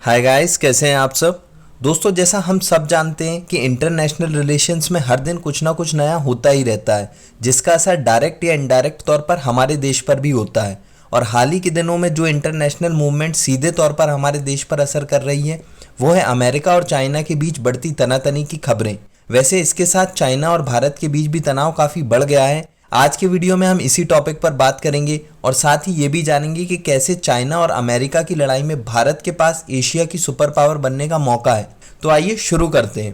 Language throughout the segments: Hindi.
हाय गाइस, कैसे हैं आप सब। दोस्तों, जैसा हम सब जानते हैं कि इंटरनेशनल रिलेशंस में हर दिन कुछ ना कुछ नया होता ही रहता है, जिसका असर डायरेक्ट या इनडायरेक्ट तौर पर हमारे देश पर भी होता है। और हाल ही के दिनों में जो इंटरनेशनल मूवमेंट सीधे तौर पर हमारे देश पर असर कर रही है, वो है अमेरिका और चाइना के बीच बढ़ती तनातनी की खबरें। वैसे इसके साथ चाइना और भारत के बीच भी तनाव काफ़ी बढ़ गया है। आज के वीडियो में हम इसी टॉपिक पर बात करेंगे और साथ ही ये भी जानेंगे कि कैसे चाइना और अमेरिका की लड़ाई में भारत के पास एशिया की सुपर पावर बनने का मौका है। तो आइए शुरू करते हैं।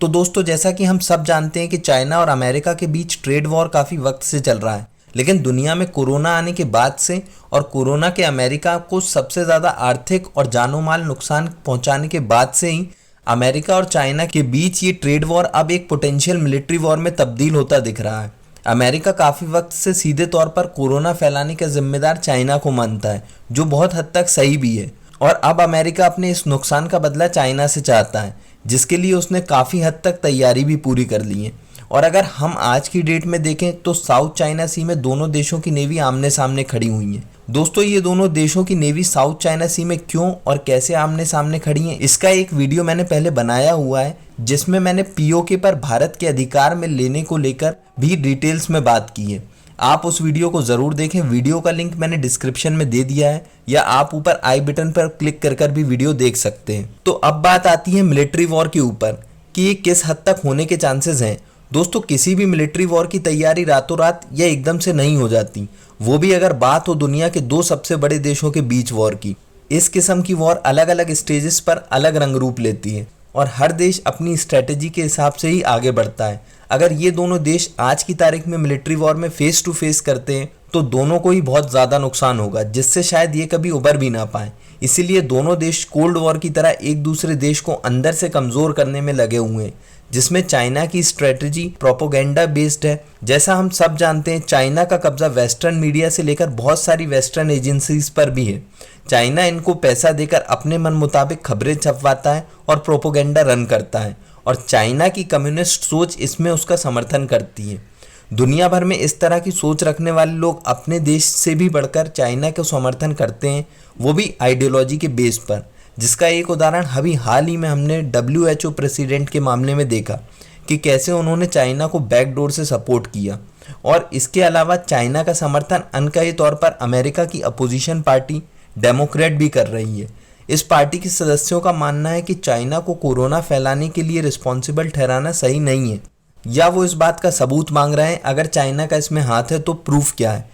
तो दोस्तों, जैसा कि हम सब जानते हैं कि चाइना और अमेरिका के बीच ट्रेड वॉर काफ़ी वक्त से चल रहा है, लेकिन दुनिया में कोरोना आने के बाद से और कोरोना के अमेरिका को सबसे ज़्यादा आर्थिक और जानो माल नुकसान पहुंचाने के बाद से ही अमेरिका और चाइना के बीच ये ट्रेड वॉर अब एक पोटेंशियल मिलिट्री वॉर में तब्दील होता दिख रहा है। अमेरिका काफ़ी वक्त से सीधे तौर पर कोरोना फैलाने का जिम्मेदार चाइना को मानता है, जो बहुत हद तक सही भी है। और अब अमेरिका अपने इस नुकसान का बदला चाइना से चाहता है, जिसके लिए उसने काफ़ी हद तक तैयारी भी पूरी कर ली है। और अगर हम आज की डेट में देखें तो साउथ चाइना सी में दोनों देशों की नेवी आमने सामने खड़ी हुई है। दोस्तों, ये दोनों देशों की नेवी साउथ चाइना सी में क्यों और कैसे आमने सामने खड़ी हैं, इसका एक वीडियो मैंने पहले बनाया हुआ है, जिसमें मैंने पीओके पर भारत के अधिकार में लेने को लेकर भी डिटेल्स में बात की है। आप उस वीडियो को ज़रूर देखें। वीडियो का लिंक मैंने डिस्क्रिप्शन में दे दिया है, या आप ऊपर आई बटन पर क्लिक कर भी वीडियो देख सकते हैं। तो अब बात आती है मिलिट्री वॉर के ऊपर कि ये किस हद तक होने के चांसेस हैं। दोस्तों, किसी भी मिलिट्री वॉर की तैयारी रातों रात या एकदम से नहीं हो जाती, वो भी अगर बात हो दुनिया के दो सबसे बड़े देशों के बीच वॉर की। इस किस्म की वॉर अलग अलग स्टेजेस पर अलग रंग रूप लेती है और हर देश अपनी स्ट्रेटेजी के हिसाब से ही आगे बढ़ता है। अगर ये दोनों देश आज की तारीख में मिलिट्री वॉर में फेस टू फेस करते हैं तो दोनों को ही बहुत ज़्यादा नुकसान होगा, जिससे शायद ये कभी उबर भी ना पाए। इसीलिए दोनों देश कोल्ड वॉर की तरह एक दूसरे देश को अंदर से कमज़ोर करने में लगे हुए हैं, जिसमें चाइना की स्ट्रेटजी प्रोपोगेंडा बेस्ड है। जैसा हम सब जानते हैं, चाइना का कब्जा वेस्टर्न मीडिया से लेकर बहुत सारी वेस्टर्न एजेंसीज पर भी है। चाइना इनको पैसा देकर अपने मन मुताबिक खबरें छपवाता है और प्रोपोगेंडा रन करता है, और चाइना की कम्युनिस्ट सोच इसमें उसका समर्थन करती है। दुनिया भर में इस तरह की सोच रखने वाले लोग अपने देश से भी बढ़कर चाइना का समर्थन करते हैं, वो भी आइडियोलॉजी के बेस पर, जिसका एक उदाहरण अभी हाल ही में हमने WHO प्रेसिडेंट के मामले में देखा कि कैसे उन्होंने चाइना को बैकडोर से सपोर्ट किया। और इसके अलावा चाइना का समर्थन अनकही तौर पर अमेरिका की अपोजिशन पार्टी डेमोक्रेट भी कर रही है। इस पार्टी के सदस्यों का मानना है कि चाइना को कोरोना फैलाने के लिए रिस्पॉन्सिबल ठहराना सही नहीं है, या वो इस बात का सबूत मांग रहे हैं अगर चाइना का इसमें हाथ है तो प्रूफ क्या है।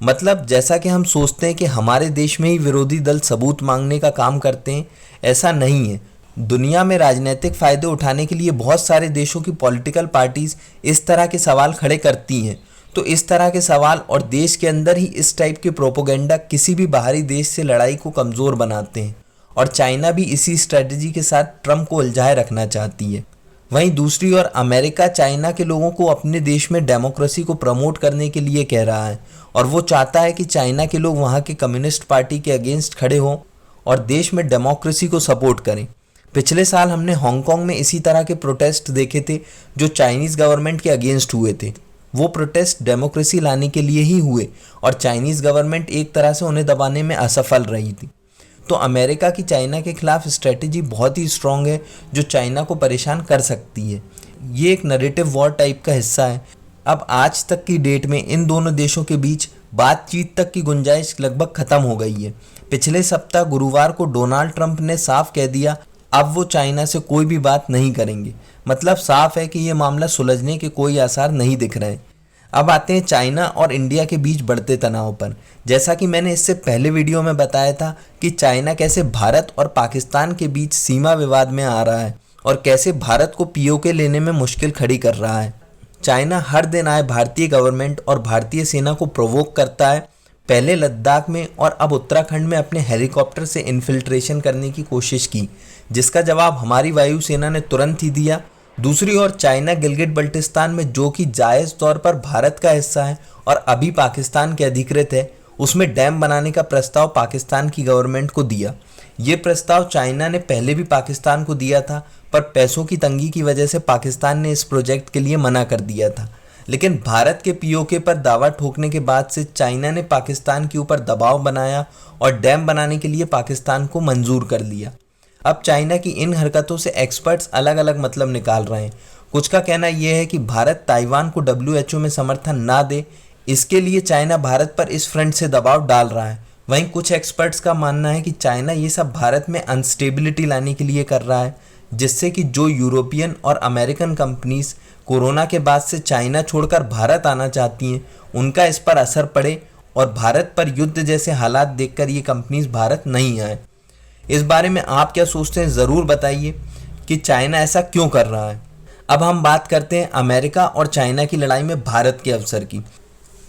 मतलब जैसा कि हम सोचते हैं कि हमारे देश में ही विरोधी दल सबूत मांगने का काम करते हैं, ऐसा नहीं है। दुनिया में राजनीतिक फ़ायदे उठाने के लिए बहुत सारे देशों की पॉलिटिकल पार्टीज़ इस तरह के सवाल खड़े करती हैं। तो इस तरह के सवाल और देश के अंदर ही इस टाइप के प्रोपोगेंडा किसी भी बाहरी देश से लड़ाई को कमज़ोर बनाते हैं, और चाइना भी इसी स्ट्रेटजी के साथ ट्रंप को उलझाए रखना चाहती है। वहीं दूसरी ओर अमेरिका चाइना के लोगों को अपने देश में डेमोक्रेसी को प्रमोट करने के लिए कह रहा है, और वो चाहता है कि चाइना के लोग वहाँ के कम्युनिस्ट पार्टी के अगेंस्ट खड़े हों और देश में डेमोक्रेसी को सपोर्ट करें। पिछले साल हमने हांगकांग में इसी तरह के प्रोटेस्ट देखे थे जो चाइनीज़ गवर्नमेंट के अगेंस्ट हुए थे। वो प्रोटेस्ट डेमोक्रेसी लाने के लिए ही हुए, और चाइनीज़ गवर्नमेंट एक तरह से उन्हें दबाने में असफल रही थी। तो अमेरिका की चाइना के खिलाफ स्ट्रेटजी बहुत ही स्ट्रॉन्ग है, जो चाइना को परेशान कर सकती है। ये एक नैरेटिव वॉर टाइप का हिस्सा है। अब आज तक की डेट में इन दोनों देशों के बीच बातचीत तक की गुंजाइश लगभग ख़त्म हो गई है। पिछले सप्ताह गुरुवार को डोनाल्ड ट्रंप ने साफ कह दिया अब वो चाइना से कोई भी बात नहीं करेंगे। मतलब साफ है कि ये मामला सुलझने के कोई आसार नहीं दिख रहे हैं। अब आते हैं चाइना और इंडिया के बीच बढ़ते तनाव पर। जैसा कि मैंने इससे पहले वीडियो में बताया था कि चाइना कैसे भारत और पाकिस्तान के बीच सीमा विवाद में आ रहा है और कैसे भारत को पीओके लेने में मुश्किल खड़ी कर रहा है। चाइना हर दिन आए भारतीय गवर्नमेंट और भारतीय सेना को प्रोवोक करता है। पहले लद्दाख में और अब उत्तराखंड में अपने हेलीकॉप्टर से इन्फिल्ट्रेशन करने की कोशिश की, जिसका जवाब हमारी वायुसेना ने तुरंत ही दिया। दूसरी ओर चाइना गिलगिट बल्टिस्तान में, जो कि जायज़ तौर पर भारत का हिस्सा है और अभी पाकिस्तान के अधिकृत है, उसमें डैम बनाने का प्रस्ताव पाकिस्तान की गवर्नमेंट को दिया। ये प्रस्ताव चाइना ने पहले भी पाकिस्तान को दिया था, पर पैसों की तंगी की वजह से पाकिस्तान ने इस प्रोजेक्ट के लिए मना कर दिया था। लेकिन भारत के पीओके पर दावा ठोकने के बाद से चाइना ने पाकिस्तान के ऊपर दबाव बनाया और डैम बनाने के लिए पाकिस्तान को मंजूर कर लिया। अब चाइना की इन हरकतों से एक्सपर्ट्स अलग अलग मतलब निकाल रहे हैं। कुछ का कहना यह है कि भारत ताइवान को WHO में समर्थन ना दे, इसके लिए चाइना भारत पर इस फ्रंट से दबाव डाल रहा है। वहीं कुछ एक्सपर्ट्स का मानना है कि चाइना ये सब भारत में अनस्टेबिलिटी लाने के लिए कर रहा है, जिससे कि जो यूरोपियन और अमेरिकन कंपनीज कोरोना के बाद से चाइना छोड़कर भारत आना चाहती हैं, उनका इस पर असर पड़े और भारत पर युद्ध जैसे हालात देखकर ये कंपनीज भारत नहीं आए। इस बारे में आप क्या सोचते हैं, ज़रूर बताइए कि चाइना ऐसा क्यों कर रहा है। अब हम बात करते हैं अमेरिका और चाइना की लड़ाई में भारत के अवसर की।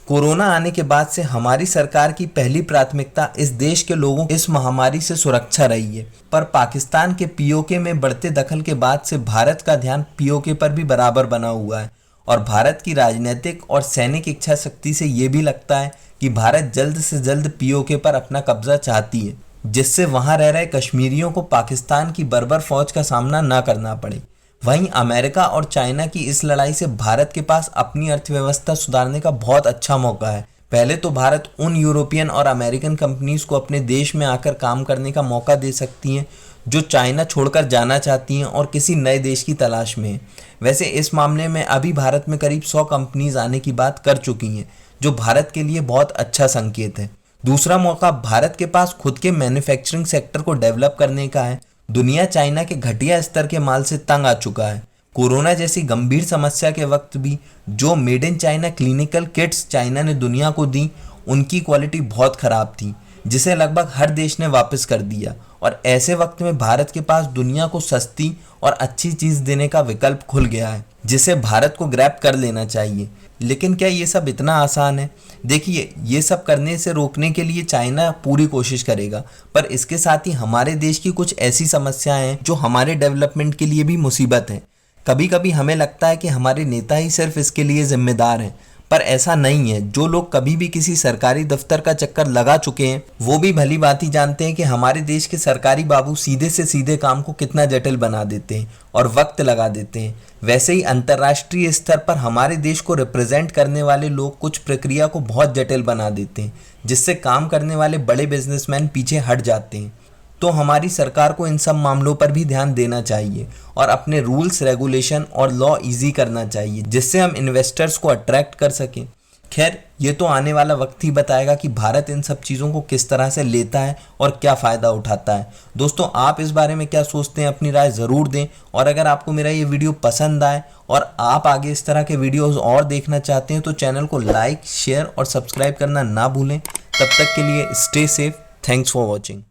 कोरोना आने के बाद से हमारी सरकार की पहली प्राथमिकता इस देश के लोगों की इस महामारी से सुरक्षा रही है, पर पाकिस्तान के पीओके में बढ़ते दखल के बाद से भारत का ध्यान पीओके पर भी बराबर बना हुआ है और भारत की राजनीतिक और सैनिक इच्छा शक्ति से ये भी लगता है कि भारत जल्द से जल्द पीओके पर अपना कब्जा चाहती है, जिससे वहां रह रहे कश्मीरियों को पाकिस्तान की बर्बर फौज का सामना न करना पड़े। वहीं अमेरिका और चाइना की इस लड़ाई से भारत के पास अपनी अर्थव्यवस्था सुधारने का बहुत अच्छा मौका है। पहले तो भारत उन यूरोपियन और अमेरिकन कंपनीज को अपने देश में आकर काम करने का मौका दे सकती हैं जो चाइना छोड़कर जाना चाहती हैं और किसी नए देश की तलाश में हैं। वैसे इस मामले में अभी भारत में करीब 100 कंपनीज आने की बात कर चुकी हैं, जो भारत के लिए बहुत अच्छा संकेत है। दूसरा मौका भारत के पास खुद के मैन्युफैक्चरिंग सेक्टर को डेवलप करने का है। दुनिया चाइना के घटिया स्तर के माल से तंग आ चुका है। कोरोना जैसी गंभीर समस्या के वक्त भी जो made in China clinical kits China ने दुनिया को दी, उनकी क्वालिटी बहुत ख़राब थी, जिसे लगभग हर देश ने वापस कर दिया। और ऐसे वक्त में भारत के पास दुनिया को सस्ती और अच्छी चीज़ देने का विकल्प खुल गया है, जिसे भारत को ग्रैब कर लेना चाहिए। लेकिन क्या ये सब इतना आसान है? देखिए, ये सब करने से रोकने के लिए चाइना पूरी कोशिश करेगा, पर इसके साथ ही हमारे देश की कुछ ऐसी समस्याएं हैं जो हमारे डेवलपमेंट के लिए भी मुसीबत है। कभी कभी हमें लगता है कि हमारे नेता ही सिर्फ इसके लिए जिम्मेदार हैं, पर ऐसा नहीं है। जो लोग कभी भी किसी सरकारी दफ्तर का चक्कर लगा चुके हैं, वो भी भली भांति जानते हैं कि हमारे देश के सरकारी बाबू सीधे से सीधे काम को कितना जटिल बना देते हैं और वक्त लगा देते हैं। वैसे ही अंतर्राष्ट्रीय स्तर पर हमारे देश को रिप्रेजेंट करने वाले लोग कुछ प्रक्रिया को बहुत जटिल बना देते हैं, जिससे काम करने वाले बड़े बिजनेसमैन पीछे हट जाते हैं। तो हमारी सरकार को इन सब मामलों पर भी ध्यान देना चाहिए और अपने रूल्स, रेगुलेशन और लॉ इजी करना चाहिए, जिससे हम इन्वेस्टर्स को अट्रैक्ट कर सकें। खैर, ये तो आने वाला वक्त ही बताएगा कि भारत इन सब चीज़ों को किस तरह से लेता है और क्या फ़ायदा उठाता है। दोस्तों, आप इस बारे में क्या सोचते हैं, अपनी राय ज़रूर दें। और अगर आपको मेरा ये वीडियो पसंद आए और आप आगे इस तरह के वीडियोज़ और देखना चाहते हैं तो चैनल को लाइक, शेयर और सब्सक्राइब करना ना भूलें। तब तक के लिए stay safe. Thanks for watching.